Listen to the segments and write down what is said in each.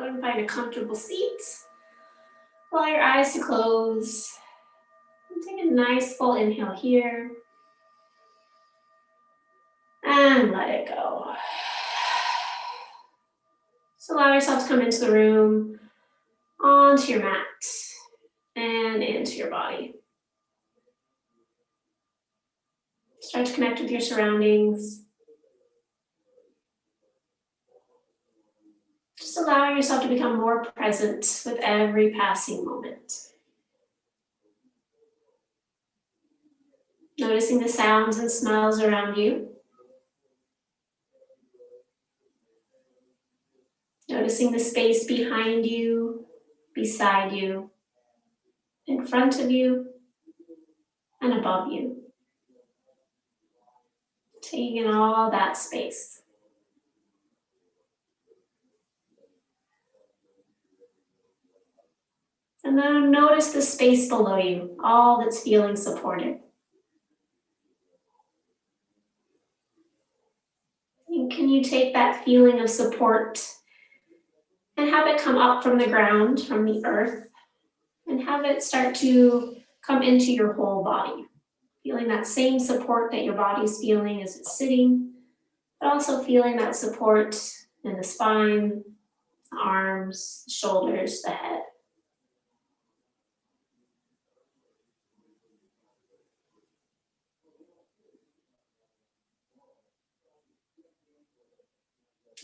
Go and find a comfortable seat. Allow your eyes to close. And take a nice full inhale here. And let it go. So allow yourself to come into the room, onto your mat, and into your body. Start to connect with your surroundings. Just allowing yourself to become more present with every passing moment. Noticing the sounds and smells around you. Noticing the space behind you, beside you, in front of you, and above you. Taking in all that space. And then notice the space below you, all that's feeling supported. And can you take that feeling of support and have it come up from the ground, from the earth, and have it start to come into your whole body. Feeling that same support that your body's feeling as it's sitting, but also feeling that support in the spine, the arms, the shoulders, the head.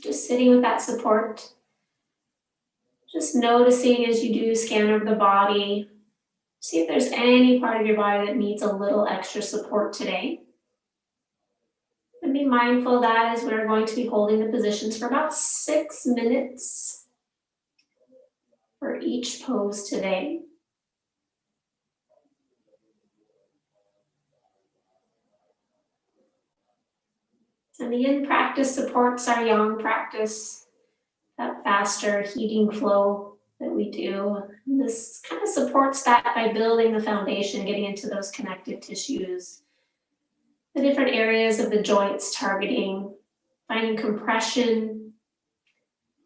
Just sitting with that support. Just noticing as you do scan over the body, see if there's any part of your body that needs a little extra support today. And be mindful of that as we're going to be holding the positions for about 6 minutes for each pose today. And the yin practice supports our yang practice, that faster heating flow that we do. And this kind of supports that by building the foundation, getting into those connective tissues, the different areas of the joints targeting, finding compression,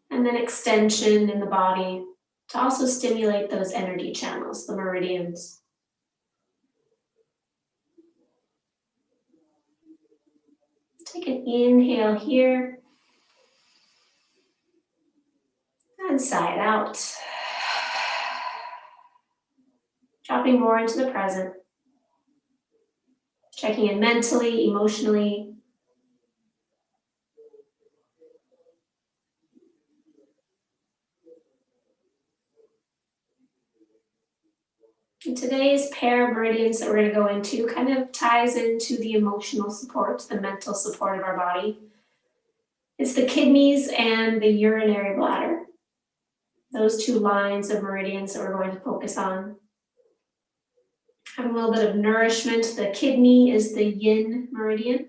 and then extension in the body to also stimulate those energy channels, the meridians. Take an inhale here. And sigh it out. Dropping more into the present. Checking in mentally, emotionally. And today's pair of meridians that we're going to go into kind of ties into the emotional support, the mental support of our body. It's the kidneys and the urinary bladder. Those two lines of meridians that we're going to focus on. Having a little bit of nourishment. The kidney is the yin meridian.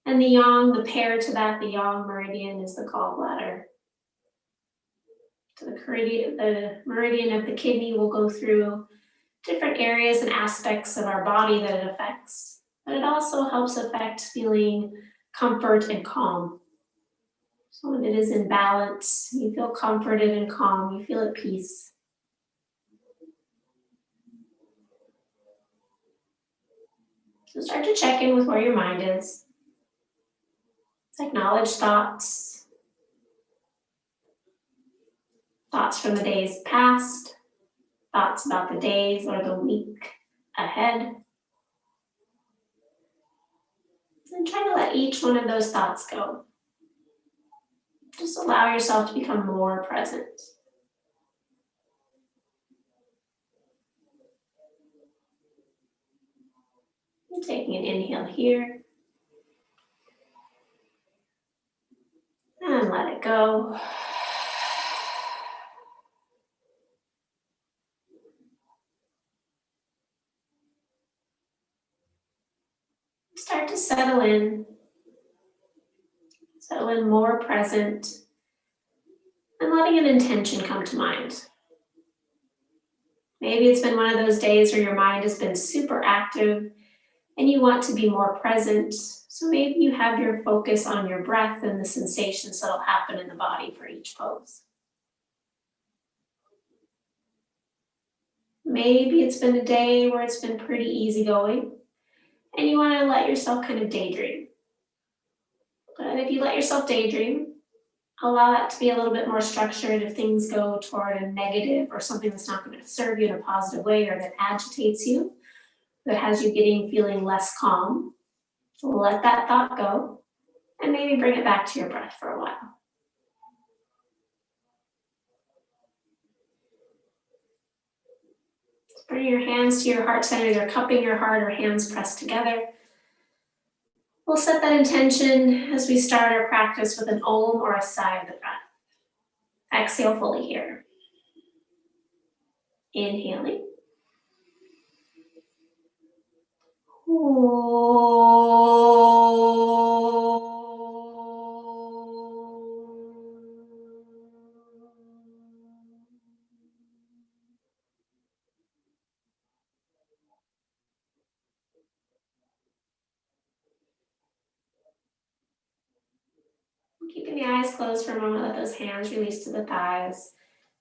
And the yang, the pair to that, the yang meridian is the gallbladder. So the meridian of the kidney will go through different areas and aspects of our body that it affects. But it also helps affect feeling comfort and calm. So when it is in balance, you feel comforted and calm, you feel at peace. So start to check in with where your mind is. Acknowledge thoughts. Thoughts from the days past. Thoughts about the days or the week ahead. And try to let each one of those thoughts go. Just allow yourself to become more present. And taking an inhale here. And let it go. Start to settle in. Settle in more present. And letting an intention come to mind. Maybe it's been one of those days where your mind has been super active and you want to be more present. So maybe you have your focus on your breath and the sensations that'll happen in the body for each pose. Maybe it's been a day where it's been pretty easygoing, and you want to let yourself kind of daydream. But if you let yourself daydream, allow that to be a little bit more structured. If things go toward a negative or something that's not going to serve you in a positive way or that agitates you, that has you feeling less calm, let that thought go and maybe bring it back to your breath for a while. Bring your hands to your heart center, either cupping your heart or hands pressed together. We'll set that intention as we start our practice with an Om or a sigh of the breath. Exhale fully here. Inhaling. Keeping the eyes closed for a moment, let those hands release to the thighs.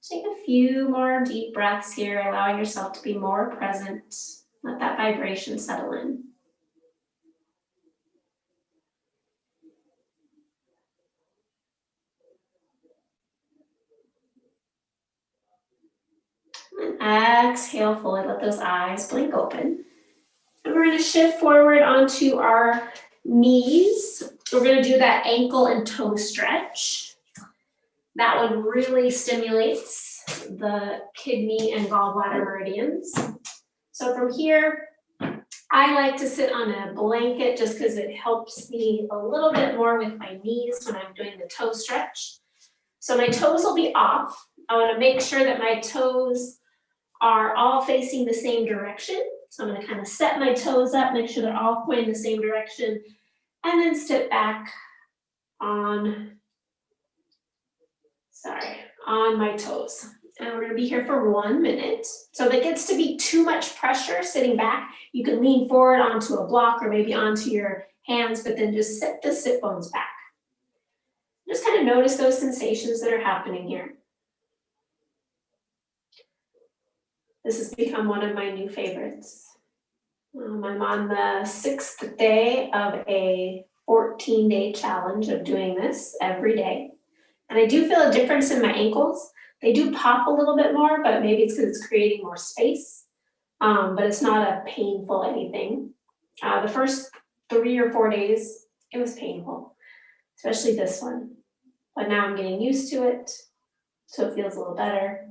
Take a few more deep breaths here, allowing yourself to be more present. Let that vibration settle in. And exhale fully, let those eyes blink open. And we're going to shift forward onto our knees. We're going to do that ankle and toe stretch. That one really stimulates the kidney and gallbladder meridians. So from here, I like to sit on a blanket just because it helps me a little bit more with my knees when I'm doing the toe stretch. So my toes will be off. I want to make sure that my toes are all facing the same direction. So I'm going to kind of set my toes up, make sure they're all pointing the same direction, and then sit back on my toes. And we're going to be here for 1 minute. So if it gets to be too much pressure sitting back, you can lean forward onto a block or maybe onto your hands, but then just sit the sit bones back. Just kind of notice those sensations that are happening here. This has become one of my new favorites. I'm on the 6th day of a 14-day challenge of doing this every day. And I do feel a difference in my ankles. They do pop a little bit more, but maybe it's because it's creating more space. But it's not a painful anything. The first 3 or 4 days, it was painful, especially this one. But now I'm getting used to it, so it feels a little better.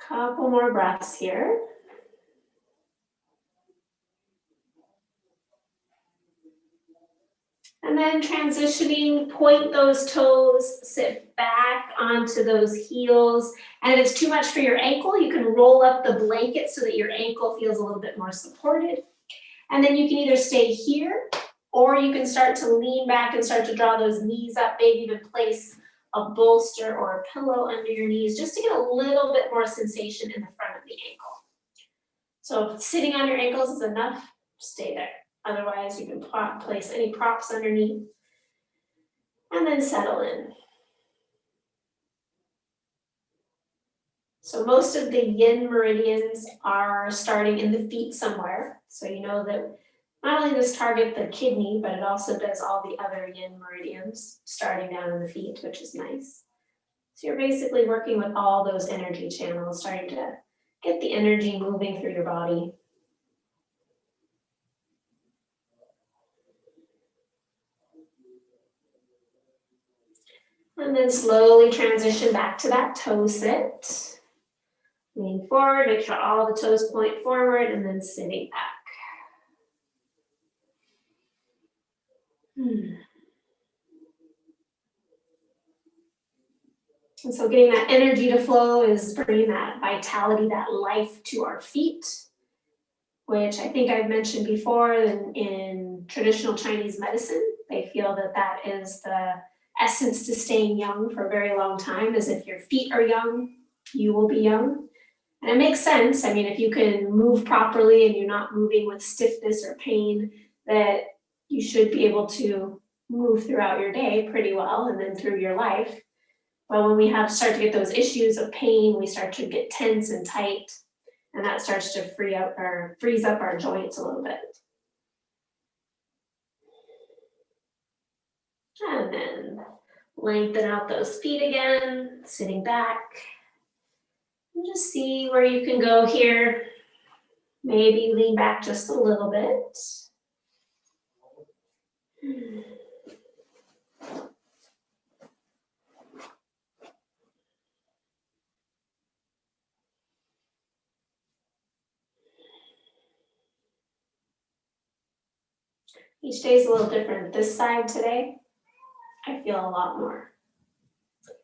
Couple more breaths here. And then transitioning, point those toes, sit back onto those heels. And if it's too much for your ankle, you can roll up the blanket so that your ankle feels a little bit more supported. And then you can either stay here, or you can start to lean back and start to draw those knees up, maybe even place a bolster or a pillow under your knees, just to get a little bit more sensation in the front of the ankle. So if sitting on your ankles is enough, stay there. Otherwise, you can place any props underneath and then settle in. So most of the yin meridians are starting in the feet somewhere. So you know that not only does this target the kidney, but it also does all the other yin meridians starting down in the feet, which is nice. So you're basically working with all those energy channels, starting to get the energy moving through your body. And then slowly transition back to that toe sit. Lean forward, make sure all the toes point forward, and then sitting back. And so getting that energy to flow is bringing that vitality, that life to our feet, which I think I've mentioned before in traditional Chinese medicine. They feel that that is the essence to staying young for a very long time, is if your feet are young, you will be young. And it makes sense. I mean, if you can move properly and you're not moving with stiffness or pain, that you should be able to move throughout your day pretty well and then through your life. But when we start to get those issues of pain, we start to get tense and tight, and that starts to freeze up our joints a little bit. And then lengthen out those feet again, sitting back. And just see where you can go here. Maybe lean back just a little bit. Each day is a little different. This side today, I feel a lot more.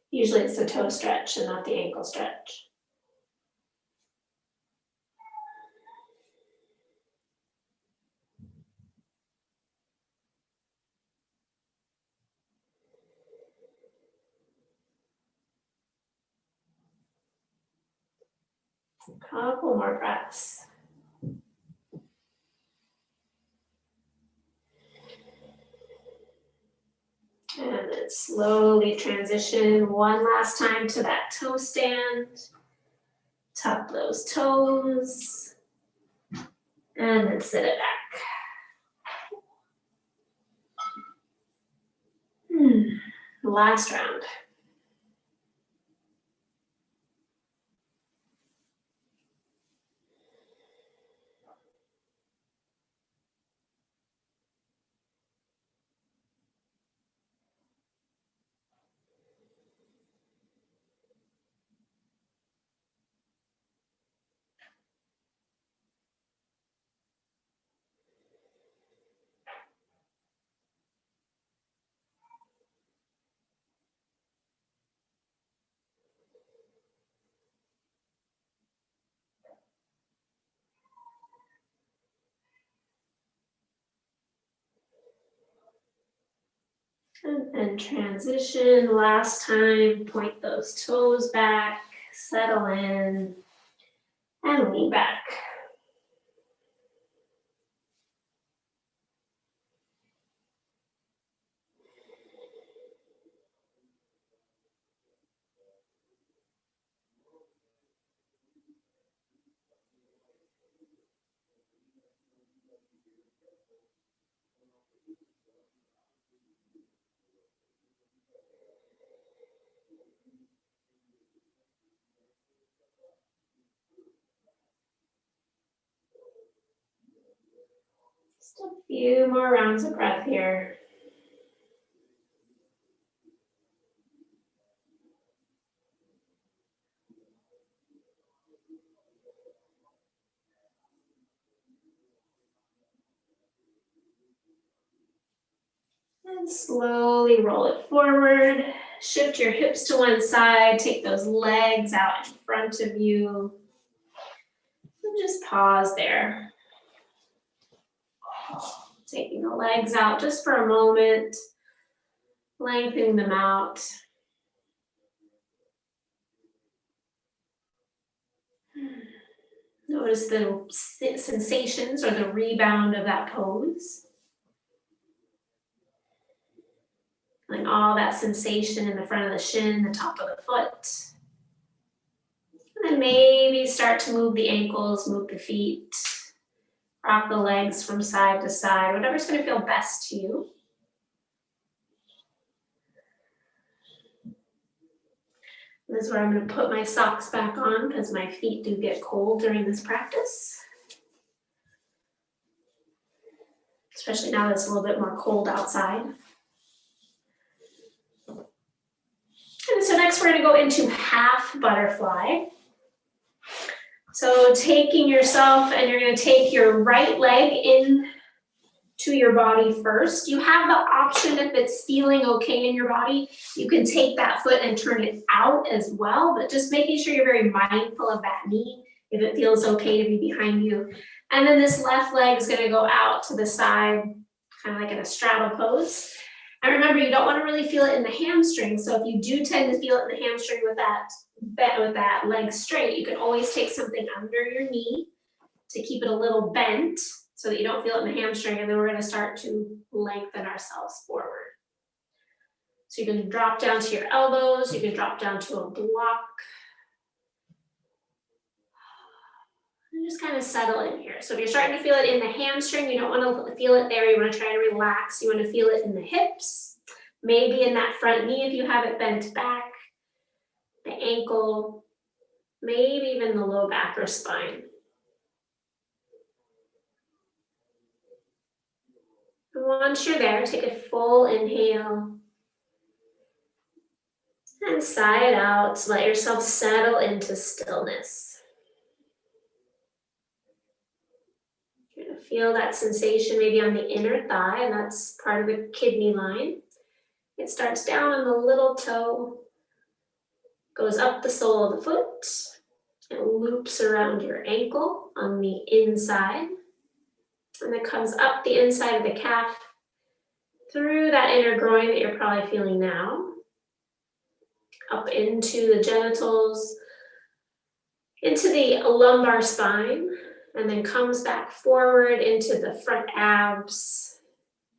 Usually it's the toe stretch and not the ankle stretch. Couple more breaths. And then slowly transition one last time to that toe stand. Tuck those toes. And then sit it back. Last round. And then transition, last time, point those toes back, settle in, and lean back. Just a few more rounds of breath here. And slowly roll it forward. Shift your hips to one side. Take those legs out in front of you. And just pause there. Taking the legs out just for a moment. Lengthening them out. Notice the sensations or the rebound of that pose. Feeling all that sensation in the front of the shin, the top of the foot. And then maybe start to move the ankles, move the feet. Rock the legs from side to side, whatever's going to feel best to you. This is where I'm going to put my socks back on because my feet do get cold during this practice. Especially now that it's a little bit more cold outside. And so next we're going to go into half butterfly. So taking yourself and you're going to take your right leg in to your body first. You have the option, if it's feeling okay in your body, you can take that foot and turn it out as well, but just making sure you're very mindful of that knee, if it feels okay to be behind you. And then this left leg is going to go out to the side, kind of like in a straddle pose. And remember, you don't want to really feel it in the hamstring. So if you do tend to feel it in the hamstring with that leg straight, you can always take something under your knee to keep it a little bent so that you don't feel it in the hamstring. And then we're going to start to lengthen ourselves forward. So you can drop down to your elbows, you can drop down to a block. And just kind of settle in here. So if you're starting to feel it in the hamstring, you don't want to feel it there. You want to try to relax. You want to feel it in the hips, maybe in that front knee if you have it bent back, the ankle, maybe even the low back or spine. And once you're there, take a full inhale and sigh it out to let yourself settle into stillness. You're going to feel that sensation maybe on the inner thigh, and that's part of the kidney line. It starts down on the little toe, goes up the sole of the foot, and loops around your ankle on the inside, and it comes up the inside of the calf, through that inner groin that you're probably feeling now, up into the genitals, into the lumbar spine, and then comes back forward into the front abs.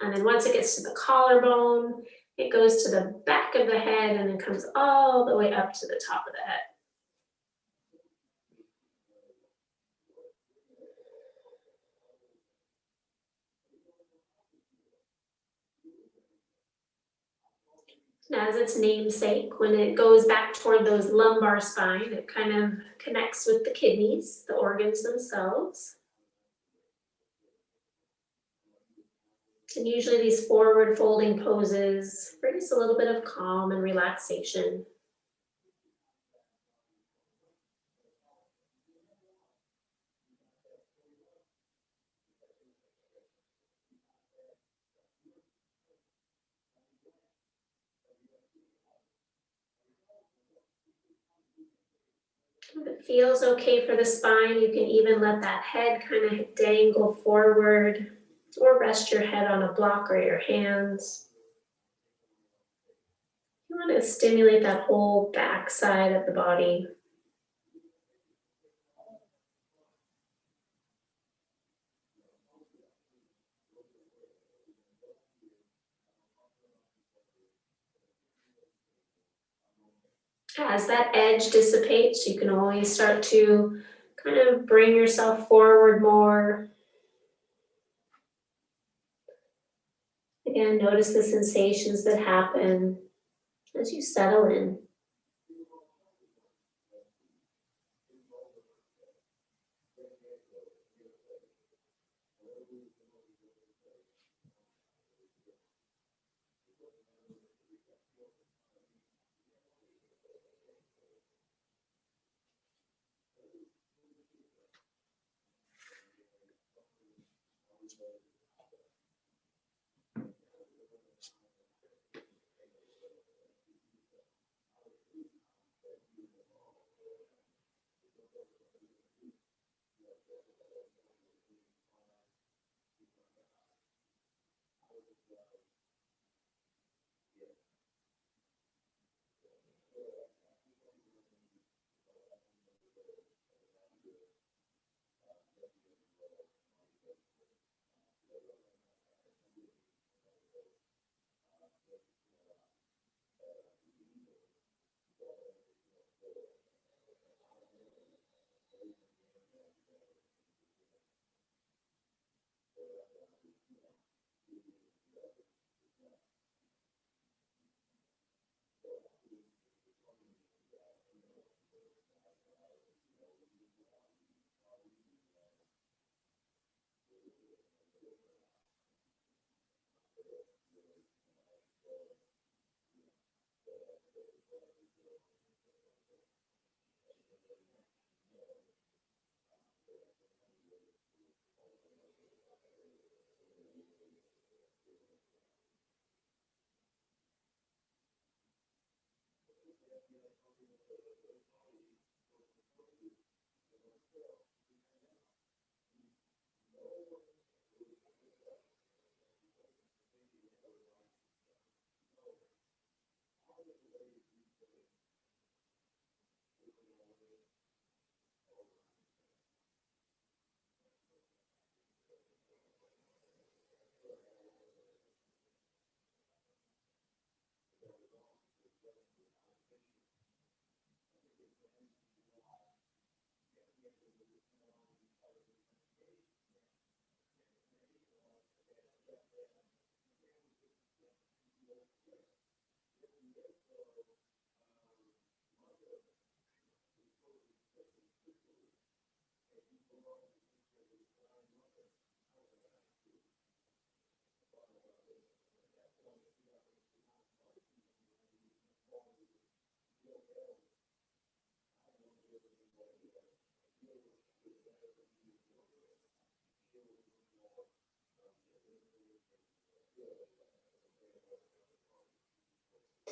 And then once it gets to the collarbone, it goes to the back of the head and then comes all the way up to the top of the head. As its namesake, when it goes back toward those lumbar spine, it kind of connects with the kidneys, the organs themselves. And usually these forward folding poses bring us a little bit of calm and relaxation. If it feels okay for the spine, you can even let that head kind of dangle forward or rest your head on a block or your hands. You want to stimulate that whole back side of the body. As that edge dissipates, you can always start to kind of bring yourself forward more. Again, notice the sensations that happen as you settle in.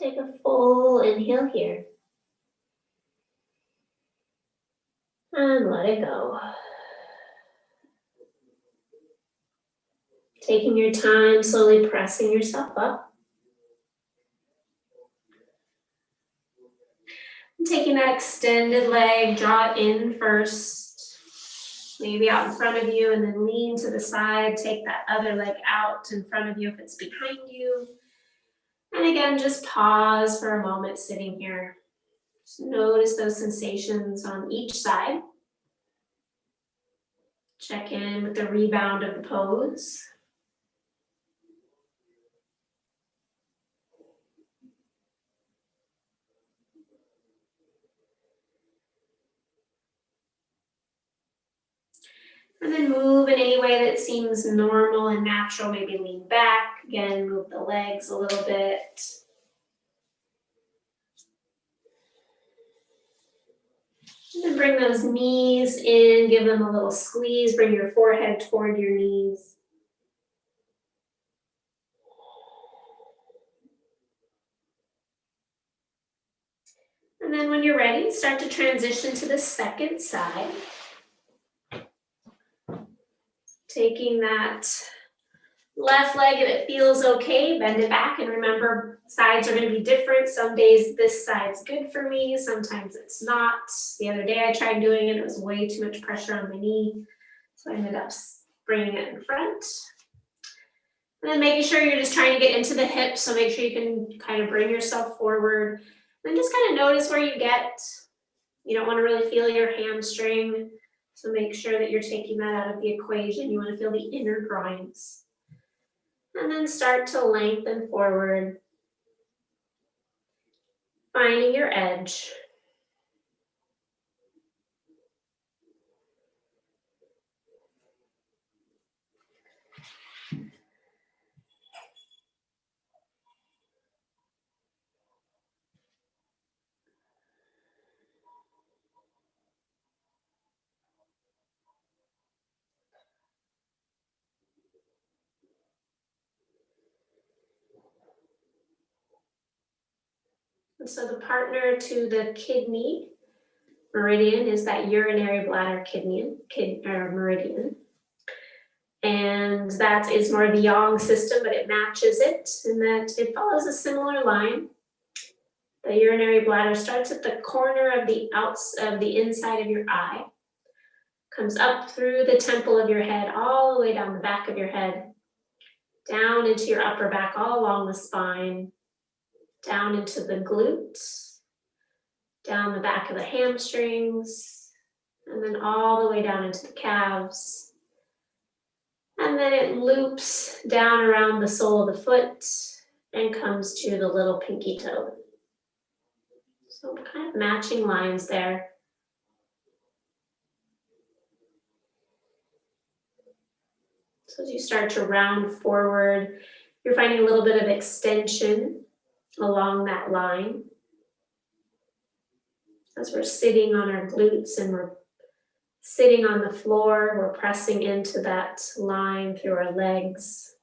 Take a full inhale here. And let it go. Taking your time, slowly pressing yourself up. Taking that extended leg, draw it in first, maybe out in front of you, and then lean to the side. Take that other leg out in front of you if it's behind you. And again, just pause for a moment sitting here. Just notice those sensations on each side. Check in with the rebound of the pose. And then move in any way that seems normal and natural. Maybe lean back. Again, move the legs a little bit. And then bring those knees in. Give them a little squeeze. Bring your forehead toward your knees. And then when you're ready, start to transition to the second side. Taking that left leg, if it feels okay, bend it back. And remember, sides are going to be different. Some days this side's good for me. Sometimes it's not. The other day I tried doing it. It was way too much pressure on my knee. So I ended up bringing it in front. And then making sure you're just trying to get into the hips. So make sure you can kind of bring yourself forward. And just kind of notice where you get. You don't want to really feel your hamstring. So make sure that you're taking that out of the equation. You want to feel the inner groins. And then start to lengthen forward. Finding your edge. And so the partner to the kidney meridian is that urinary bladder meridian. And that is more of the yang system, but it matches it in that it follows a similar line. The urinary bladder starts at the corner of the inside of your eye, comes up through the temple of your head, all the way down the back of your head, down into your upper back, all along the spine, down into the glutes, down the back of the hamstrings, and then all the way down into the calves. And then it loops down around the sole of the foot and comes to the little pinky toe. So kind of matching lines there. So as you start to round forward, you're finding a little bit of extension along that line. As we're sitting on our glutes and we're sitting on the floor, we're pressing into that line through our legs.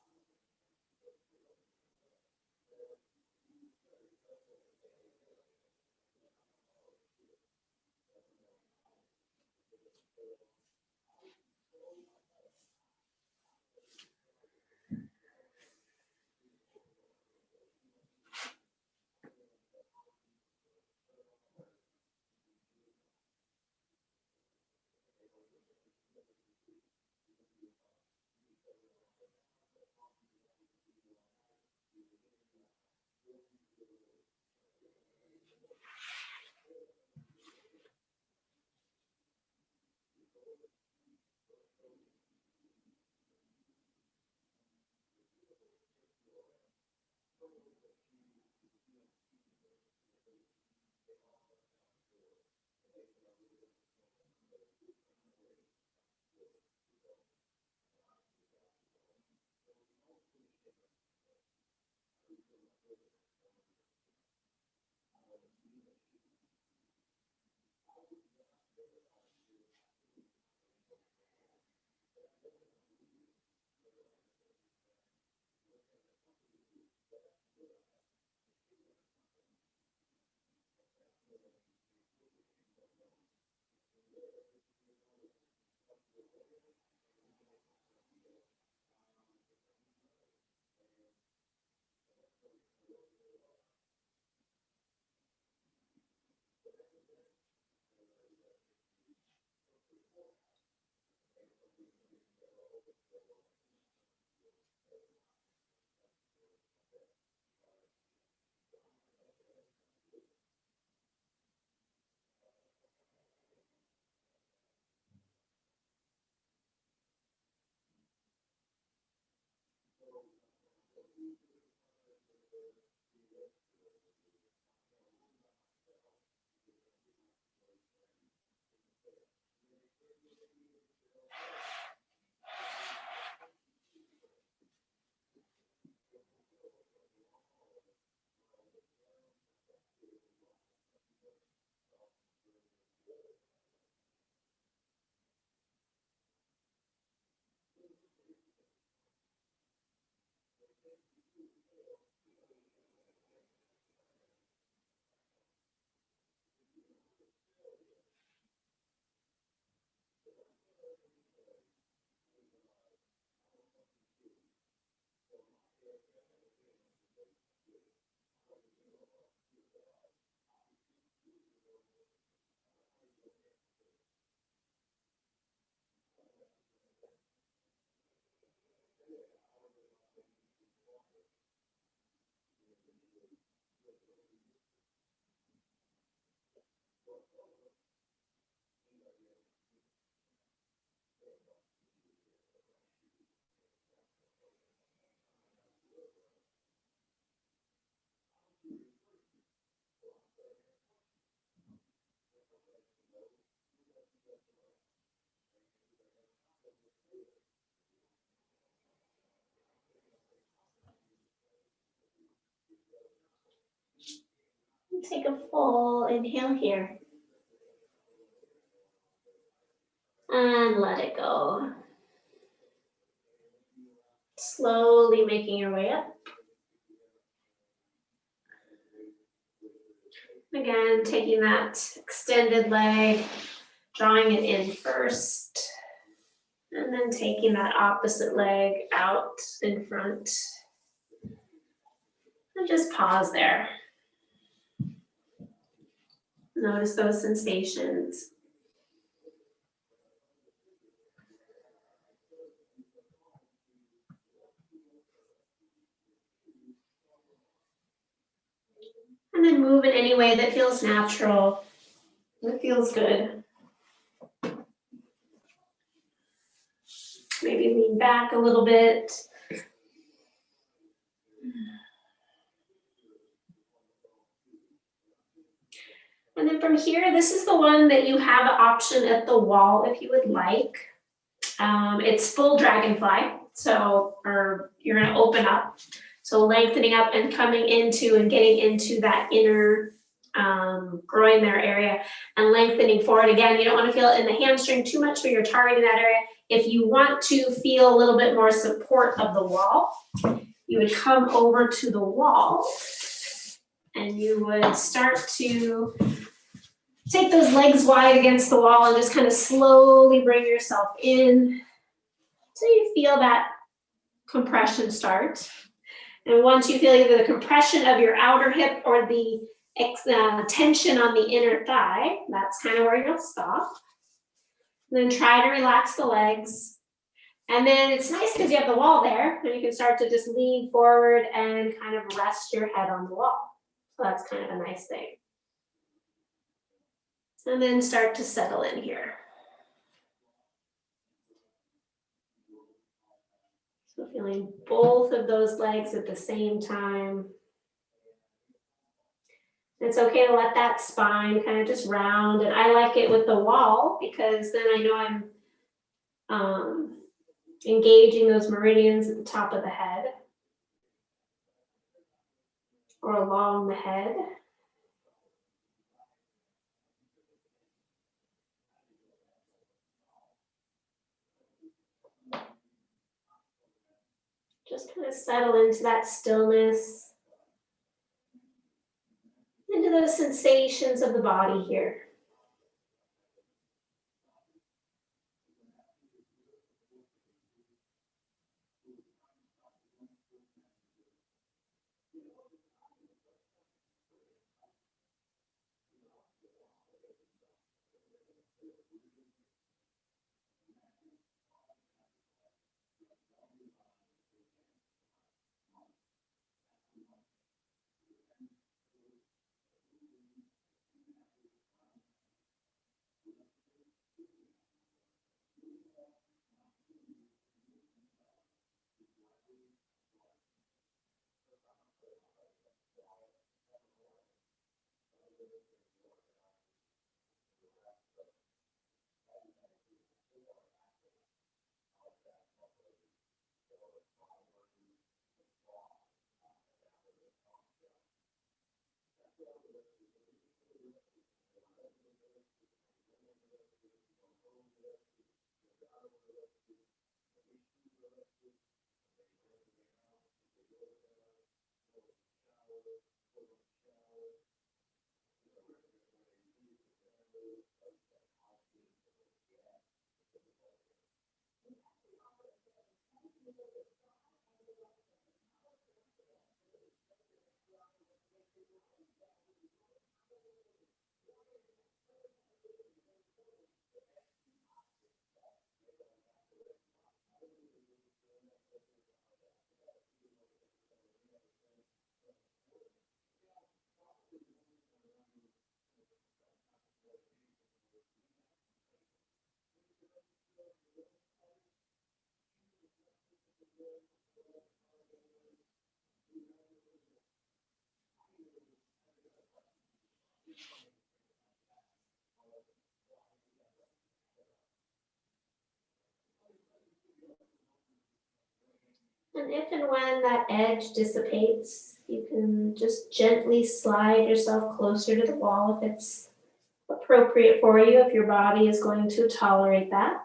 Take a full inhale here. And let it go. Slowly making your way up. Again, taking that extended leg, drawing it in first, and then taking that opposite leg out in front. And just pause there. Notice those sensations. And then move in any way that feels natural, that feels good. Maybe lean back a little bit. And then from here, this is the one that you have an option at the wall if you would like. It's full dragonfly, or you're gonna open up. So lengthening up and coming into and getting into that inner groin there area and lengthening forward. Again, you don't want to feel it in the hamstring too much, but you're targeting that area. If you want to feel a little bit more support of the wall, you would come over to the wall and you would start to take those legs wide against the wall and just kind of slowly bring yourself in until you feel that compression start. And once you feel either the compression of your outer hip or the tension on the inner thigh, that's kind of where you'll stop. And then try to relax the legs. And then it's nice because you have the wall there, and you can start to just lean forward and kind of rest your head on the wall. So that's kind of a nice thing. And then start to settle in here. So feeling both of those legs at the same time. It's okay to let that spine kind of just round, and I like it with the wall because then I know I'm engaging those meridians at the top of the head or along the head. Just kind of settle into that stillness, into those sensations of the body here. And if and when that edge dissipates, you can just gently slide yourself closer to the wall if it's appropriate for you, if your body is going to tolerate that.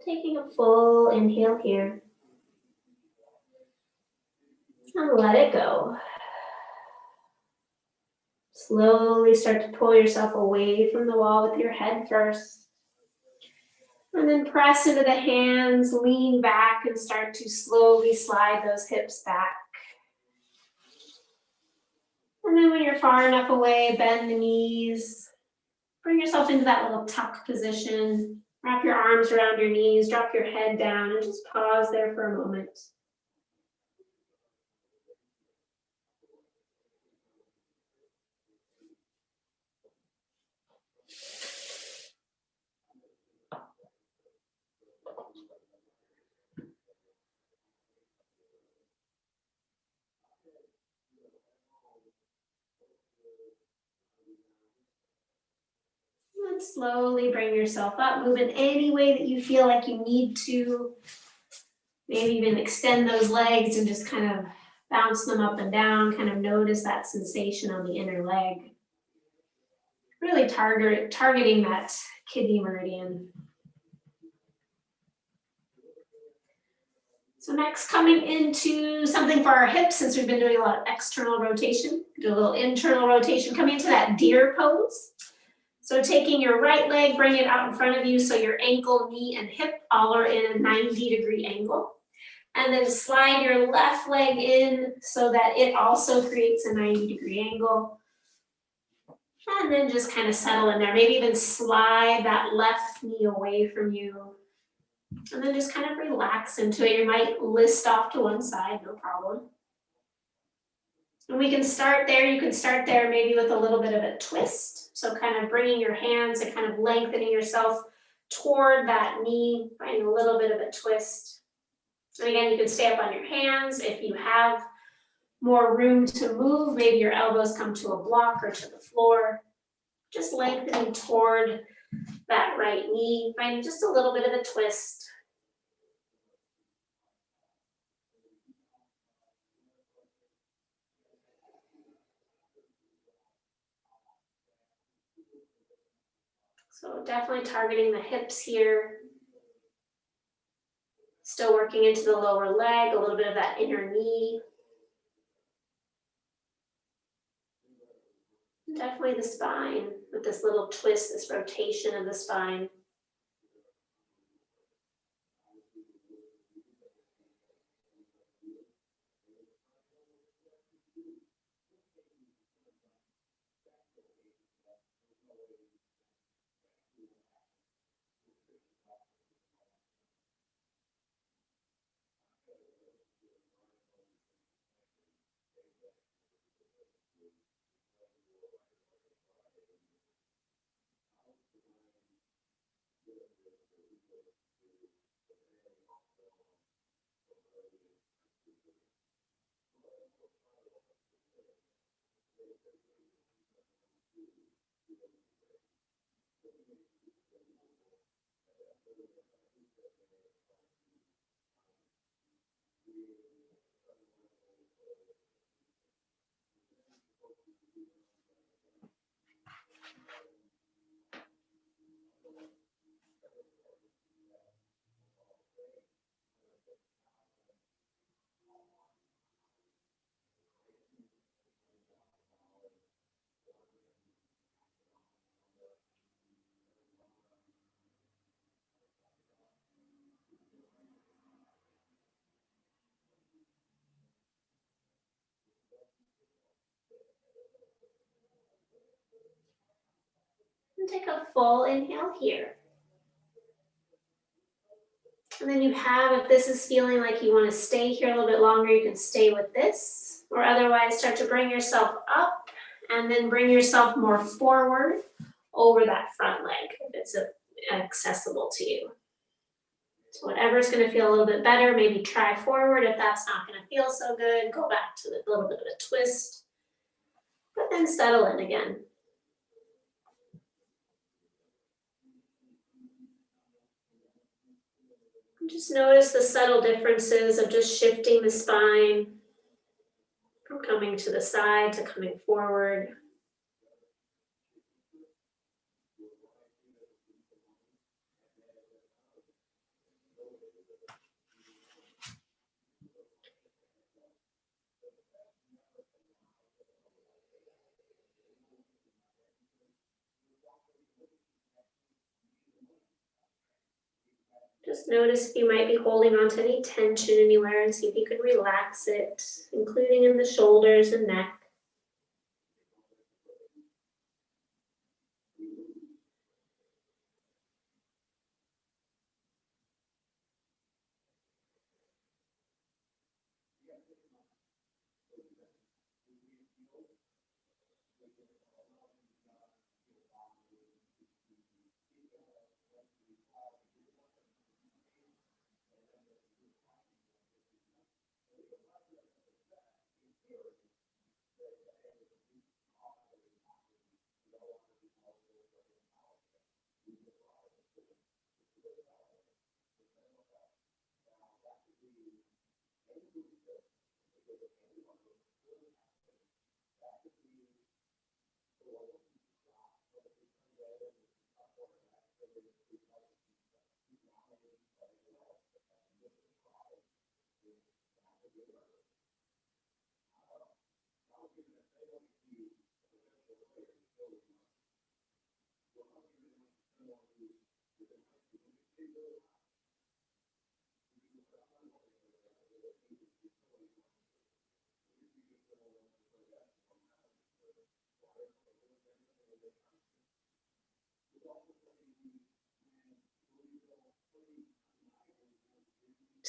Taking a full inhale here. And let it go. Slowly start to pull yourself away from the wall with your head first. And then press into the hands, lean back and start to slowly slide those hips back. And then when you're far enough away, bend the knees. Bring yourself into that little tuck position. Wrap your arms around your knees, drop your head down, and just pause there for a moment. And slowly bring yourself up. Move in any way that you feel like you need to. Maybe even extend those legs and just kind of bounce them up and down, kind of notice that sensation on the inner leg. Really targeting that kidney meridian. So next, coming into something for our hips, since we've been doing a lot of external rotation, do a little internal rotation, coming into that deer pose. So taking your right leg, bring it out in front of you so your ankle, knee, and hip all are in a 90-degree angle. And then slide your left leg in so that it also creates a 90-degree angle. And then just kind of settle in there. Maybe even slide that left knee away from you. And then just kind of relax into it. You might list off to one side, no problem. And we can start there. You can start there maybe with a little bit of a twist. So kind of bringing your hands and kind of lengthening yourself toward that knee, finding a little bit of a twist. And again, you can stay up on your hands. If you have more room to move, maybe your elbows come to a block or to the floor. Just lengthening toward that right knee, finding just a little bit of a twist. So definitely targeting the hips here. Still working into the lower leg, a little bit of that inner knee. Definitely the spine with this little twist, this rotation of the spine. And take a full inhale here. And then you have, if this is feeling like you want to stay here a little bit longer, you can stay with this. Or otherwise start to bring yourself up and then bring yourself more forward over that front leg if it's accessible to you. So whatever's going to feel a little bit better, maybe try forward. If that's not going to feel so good, go back to a little bit of a twist, but then settle in again. Just notice the subtle differences of just shifting the spine from coming to the side to coming forward. Just notice if you might be holding on to any tension anywhere and see if you can relax it, including in the shoulders and neck.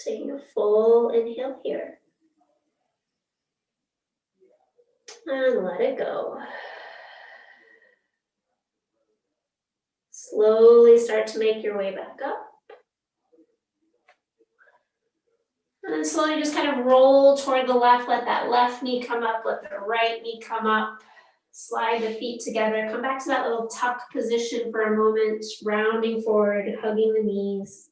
Taking a full inhale here. And let it go. Slowly start to make your way back up. And then slowly just kind of roll toward the left. Let that left knee come up. Let the right knee come up. Slide the feet together. Come back to that little tuck position for a moment. Rounding forward, hugging the knees.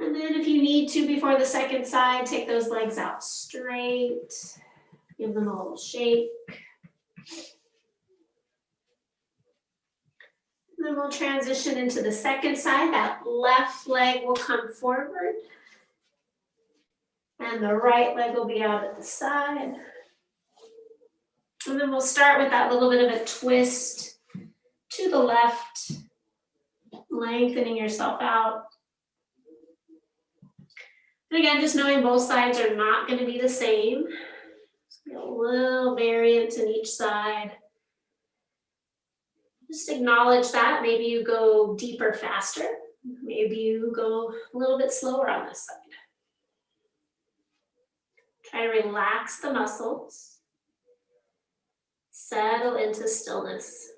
And then if you need to, before the second side, take those legs out straight. Give them a little shake. And then we'll transition into the second side. That left leg will come forward. And the right leg will be out at the side. And then we'll start with that little bit of a twist to the left, lengthening yourself out. And again, just knowing both sides are not going to be the same. A little variance in each side. Just acknowledge that. Maybe you go deeper faster. Maybe you go a little bit slower on this side. Try to relax the muscles. Settle into stillness.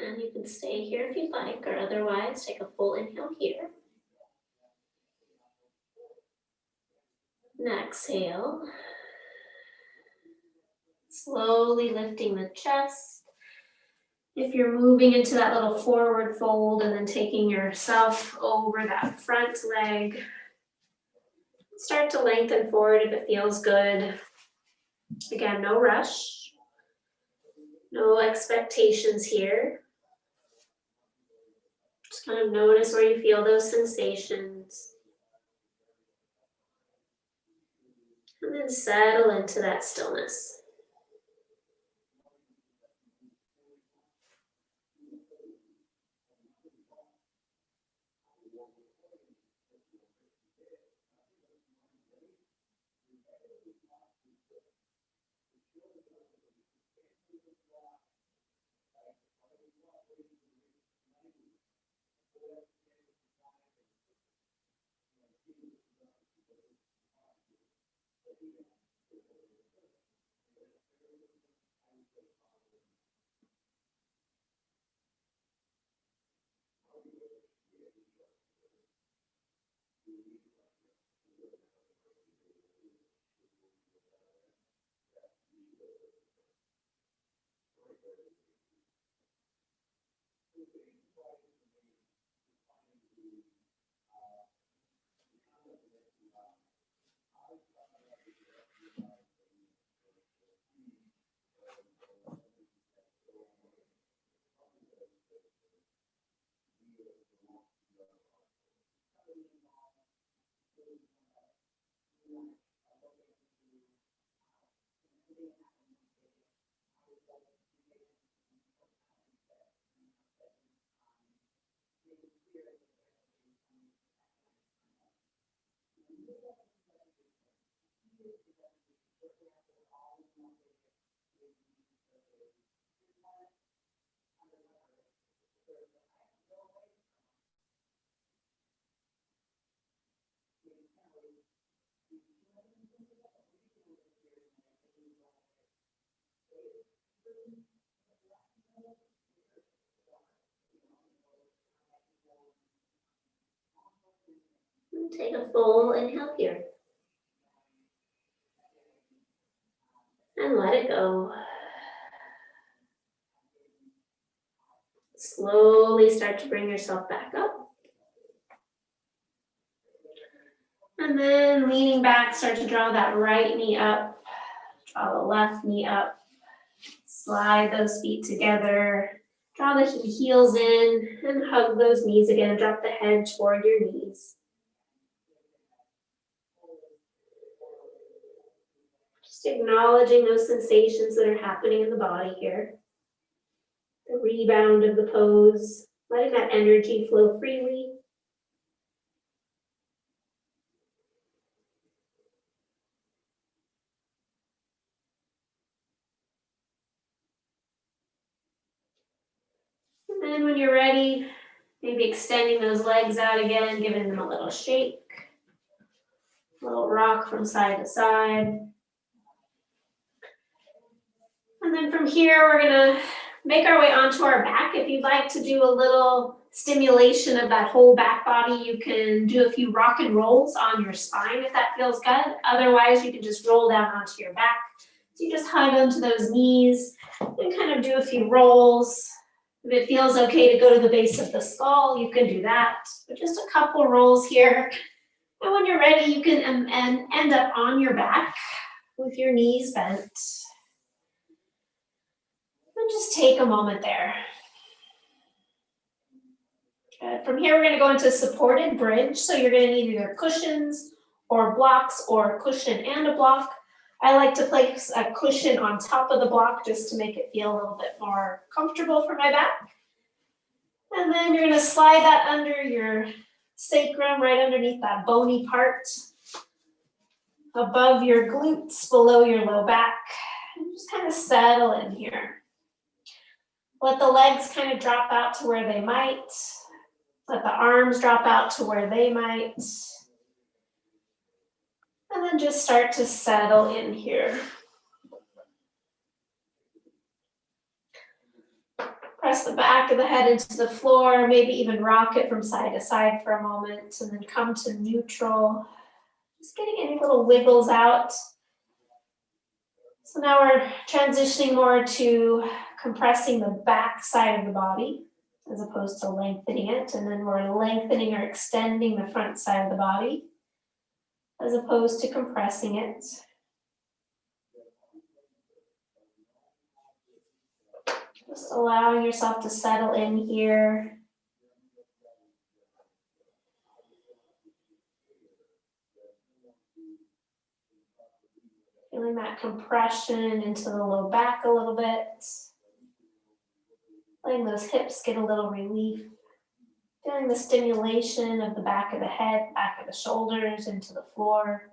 And you can stay here if you'd like, or otherwise take a full inhale here. And exhale. Slowly lifting the chest. If you're moving into that little forward fold and then taking yourself over that front leg, start to lengthen forward if it feels good. Again, no rush, no expectations here. Just kind of notice where you feel those sensations. And then settle into that stillness. And take a full inhale here. And let it go. Slowly start to bring yourself back up. And then leaning back, start to draw that right knee up. Draw the left knee up. Slide those feet together. Draw the heels in and hug those knees again. Drop the head toward your knees. Just acknowledging those sensations that are happening in the body here. The rebound of the pose, letting that energy flow freely. And then when you're ready, maybe extending those legs out again, giving them a little shake. A little rock from side to side. And then from here, we're gonna make our way onto our back. If you'd like to do a little stimulation of that whole back body, you can do a few rock and rolls on your spine if that feels good. Otherwise, you can just roll down onto your back. So you just hug onto those knees and kind of do a few rolls. If it feels okay to go to the base of the skull, you can do that. But just a couple rolls here. And when you're ready, you can end up on your back with your knees bent. And just take a moment there. Good. From here, we're going to go into supported bridge. So you're going to need either cushions or blocks or a cushion and a block. I like to place a cushion on top of the block just to make it feel a little bit more comfortable for my back. And then you're going to slide that under your sacrum, right underneath that bony part, above your glutes, below your low back. And just kind of settle in here. Let the legs kind of drop out to where they might. Let the arms drop out to where they might. And then just start to settle in here. Press the back of the head into the floor, maybe even rock it from side to side for a moment, and then come to neutral. Just getting any little wiggles out. So now we're transitioning more to compressing the back side of the body as opposed to lengthening it. And then we're lengthening or extending the front side of the body as opposed to compressing it. Just allowing yourself to settle in here. Feeling that compression into the low back a little bit. Letting those hips get a little relief. Feeling the stimulation of the back of the head, back of the shoulders into the floor.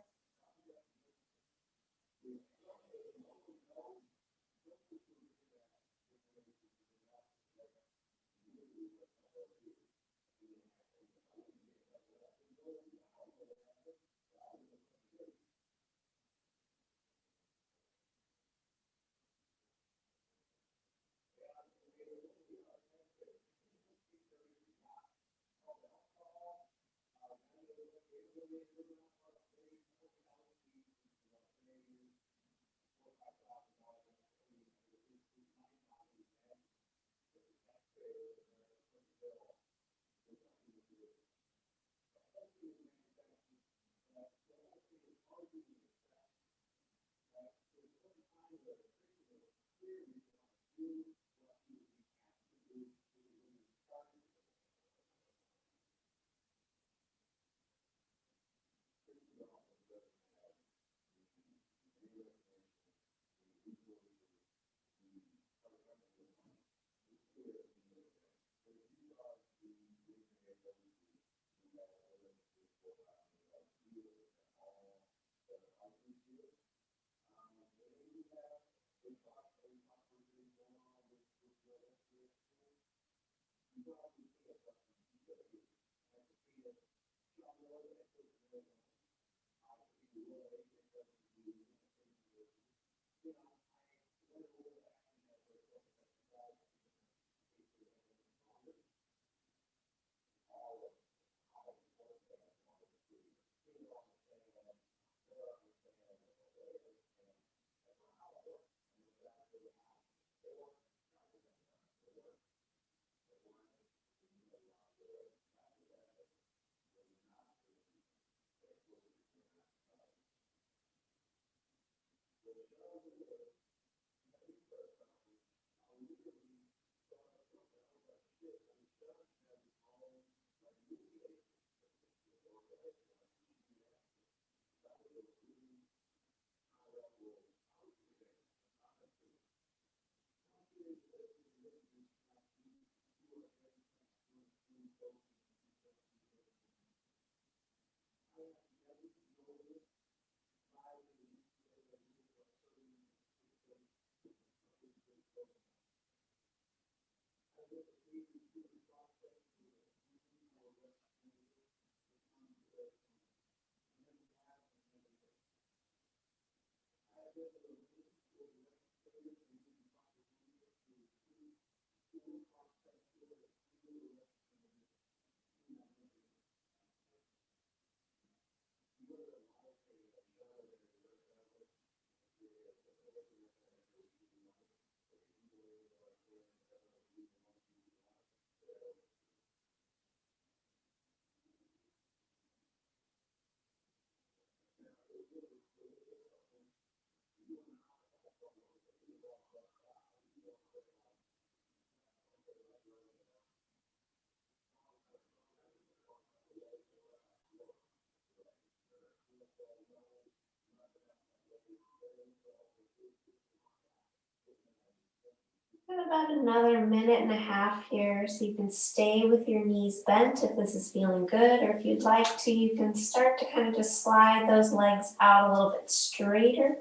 Got about another minute and a half here, so you can stay with your knees bent if this is feeling good, or if you'd like to, you can start to kind of just slide those legs out a little bit straighter.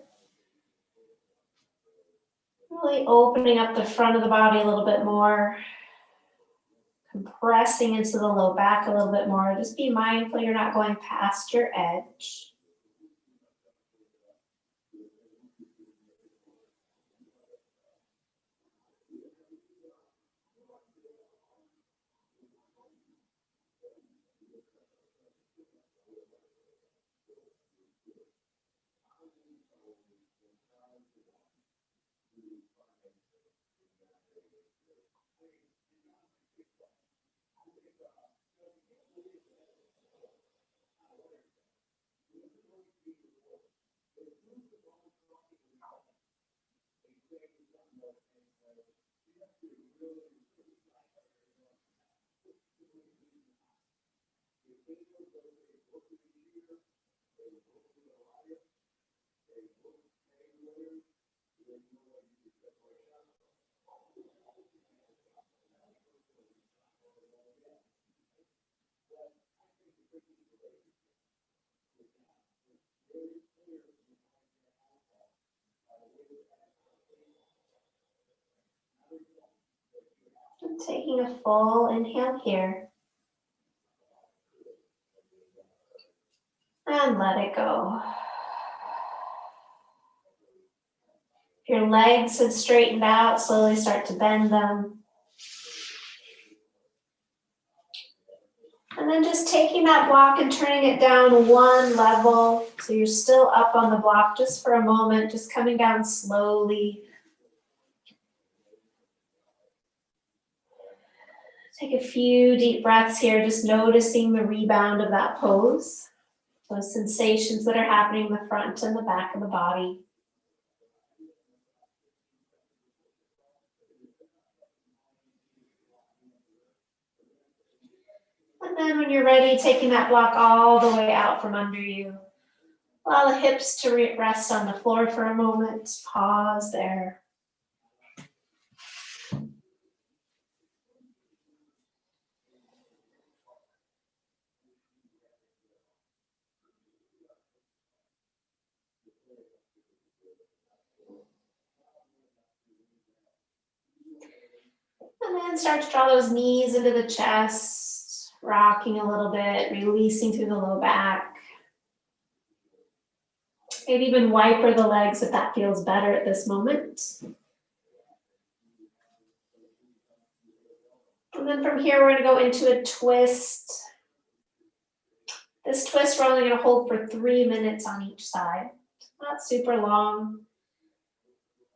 Really opening up the front of the body a little bit more, compressing into the low back a little bit more. Just be mindful you're not going past your edge. Taking a full inhale here. And let it go. If your legs have straightened out, slowly start to bend them. And then just taking that block and turning it down one level. So you're still up on the block just for a moment, just coming down slowly. Take a few deep breaths here, just noticing the rebound of that pose. Those sensations that are happening in the front and the back of the body. And then when you're ready, taking that block all the way out from under you. Allow the hips to rest on the floor for a moment. Pause there. And then start to draw those knees into the chest, rocking a little bit, releasing through the low back. Maybe even wiper the legs if that feels better at this moment. And then from here, we're going to go into a twist. This twist, we're only going to hold for 3 minutes on each side. Not super long.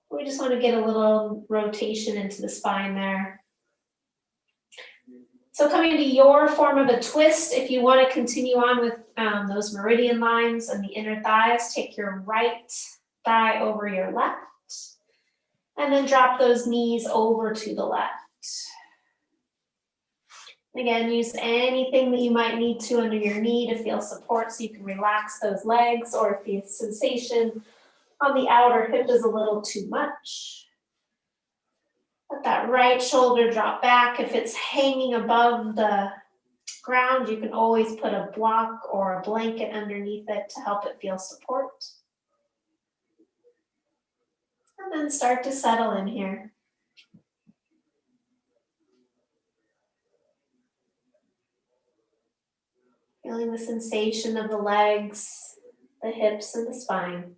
We just want to get a little rotation into the spine there. So coming to your form of a twist, if you want to continue on with those meridian lines and the inner thighs, take your right thigh over your left, and then drop those knees over to the left. Again, use anything that you might need to under your knee to feel support so you can relax those legs, or if the sensation on the outer hip is a little too much. Let that right shoulder drop back. If it's hanging above the ground, you can always put a block or a blanket underneath it to help it feel support. And then start to settle in here. Feeling the sensation of the legs, the hips, and the spine.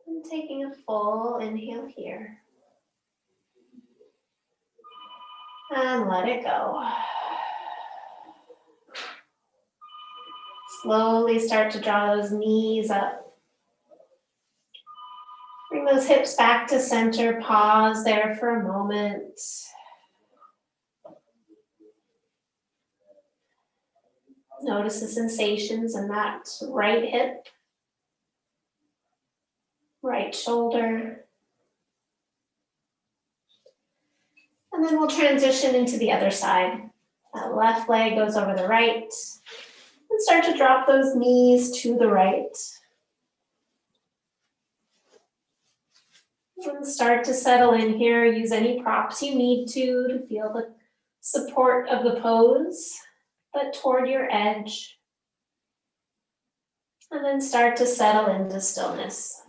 And taking a full inhale here. And let it go. Slowly start to draw those knees up. Bring those hips back to center. Pause there for a moment. Notice the sensations in that right hip, right shoulder. And then we'll transition into the other side. That left leg goes over the right. And start to drop those knees to the right. And start to settle in here. Use any props you need to feel the support of the pose, but toward your edge. And then start to settle into stillness.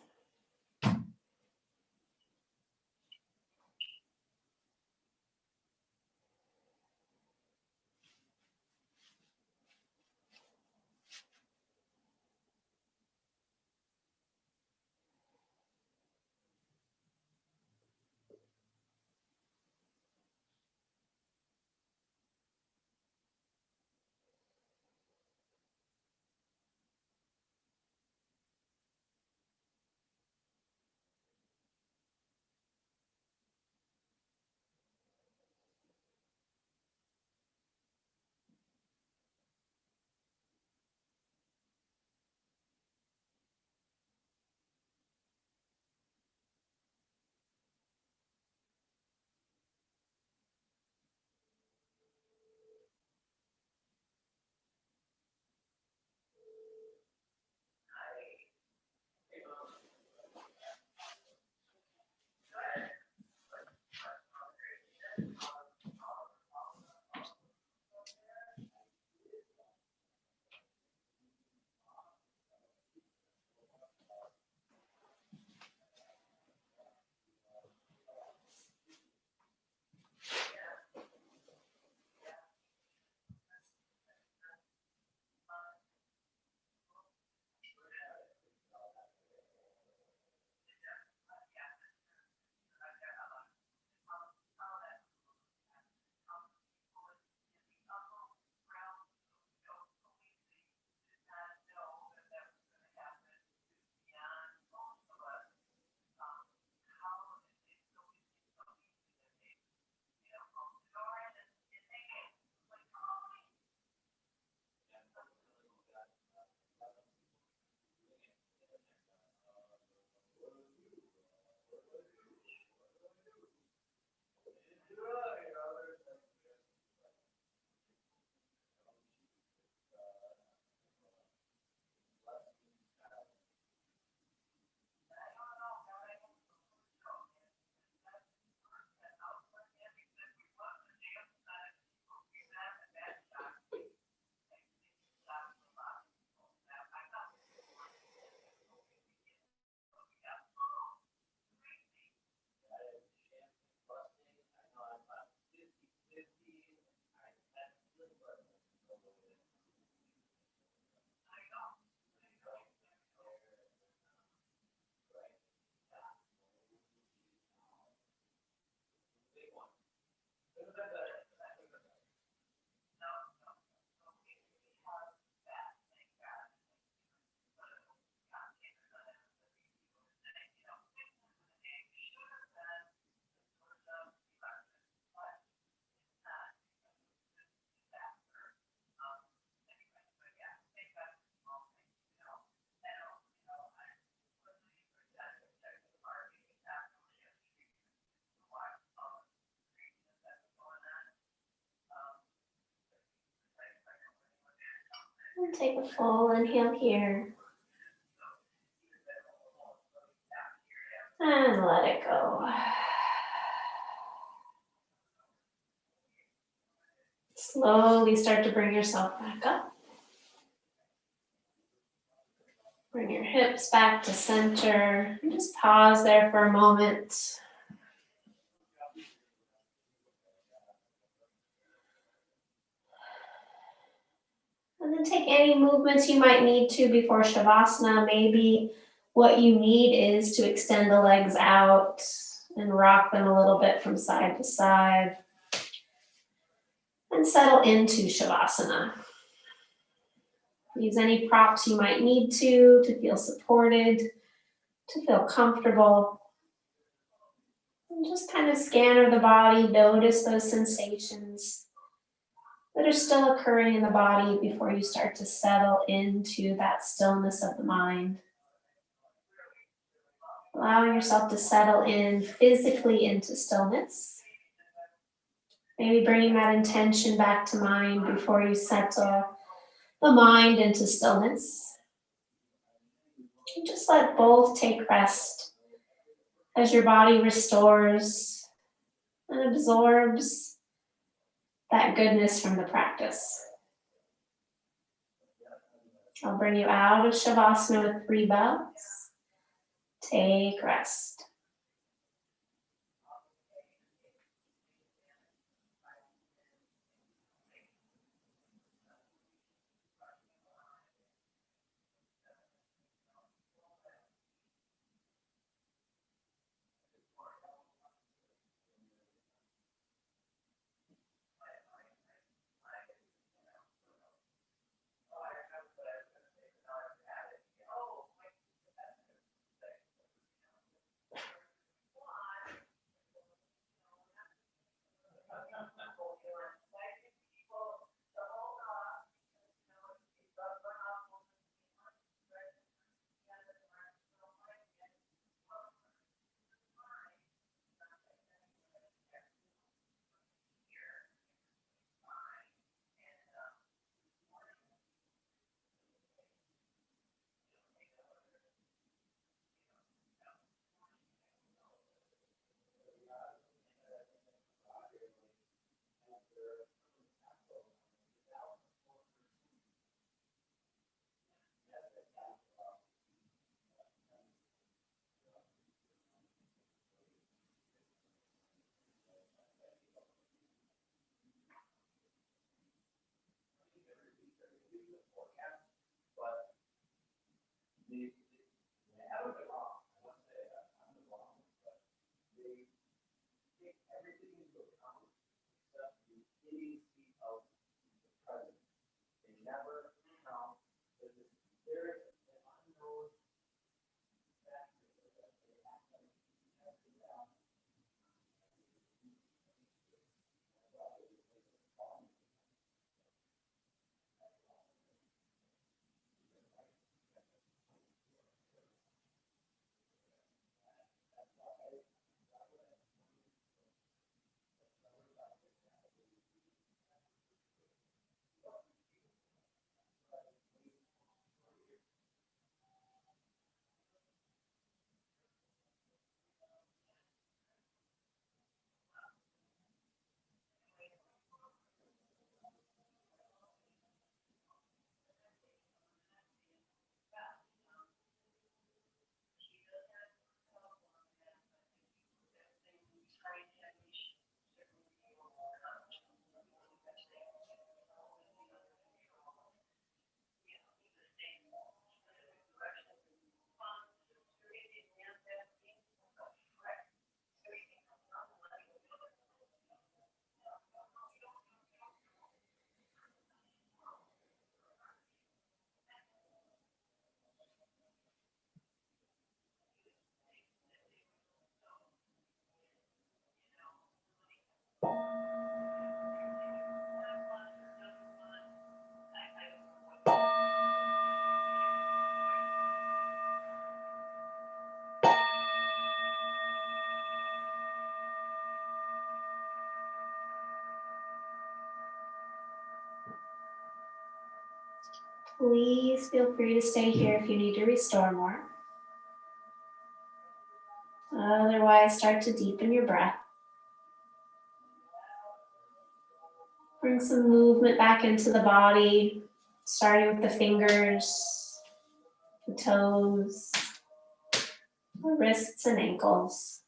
And take a full inhale here. And let it go. Slowly start to bring yourself back up. Bring your hips back to center. And just pause there for a moment. And then take any movements you might need to before Shavasana. Maybe what you need is to extend the legs out and rock them a little bit from side to side. And settle into Shavasana. Use any props you might need to feel supported, to feel comfortable. And just kind of scan the body, notice those sensations that are still occurring in the body before you start to settle into that stillness of the mind. Allowing yourself to settle in physically into stillness. Maybe bringing that intention back to mind before you settle the mind into stillness. And just let both take rest as your body restores and absorbs that goodness from the practice. I'll bring you out of Shavasana with 3 bows. Take rest. Please feel free to stay here if you need to restore more. Otherwise, start to deepen your breath. Bring some movement back into the body, starting with the fingers, the toes, the wrists and ankles.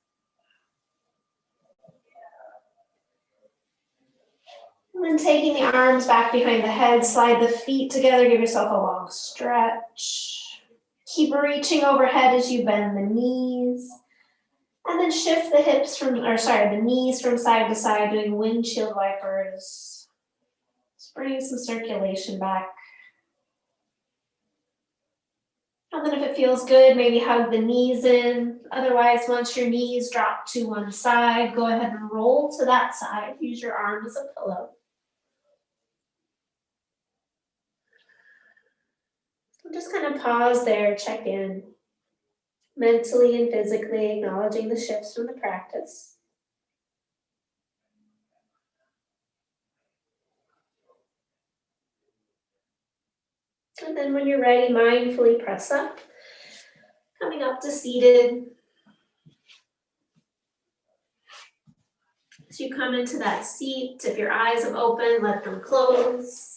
And then taking the arms back behind the head, slide the feet together, give yourself a long stretch. Keep reaching overhead as you bend the knees. And then shift the knees from side to side, doing windshield wipers. Just bringing some circulation back. And then if it feels good, maybe hug the knees in. Otherwise, once your knees drop to one side, go ahead and roll to that side. Use your arm as a pillow. Just kind of pause there, check in. Mentally and physically acknowledging the shifts from the practice. And then when you're ready, mindfully press up. Coming up to seated. As you come into that seat, if your eyes have opened, let them close.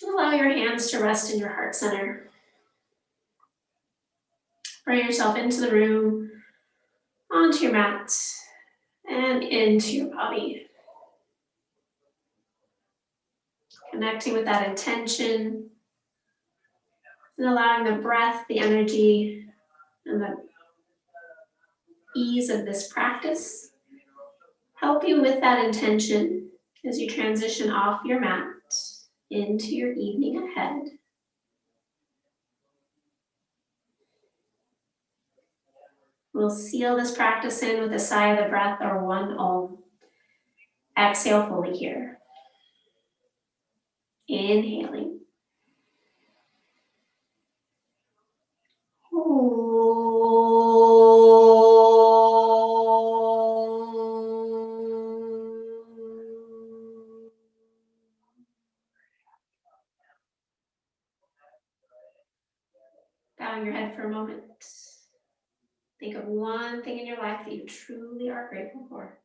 Allow your hands to rest in your heart center. Bring yourself into the room, onto your mat, and into your body. Connecting with that intention, and allowing the breath, the energy, and the ease of this practice help you with that intention as you transition off your mat into your evening ahead. We'll seal this practice in with a sigh of the breath or one Om. Exhale fully here. Inhaling. Bowing your head for a moment. Think of one thing in your life that you truly are grateful for.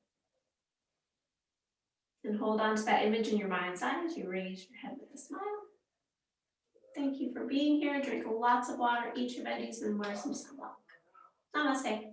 And hold on to that image in your mind's eye as you raise your head with a smile. Thank you for being here. Drink lots of water, eat your veggies, and wear some sunblock. Namaste.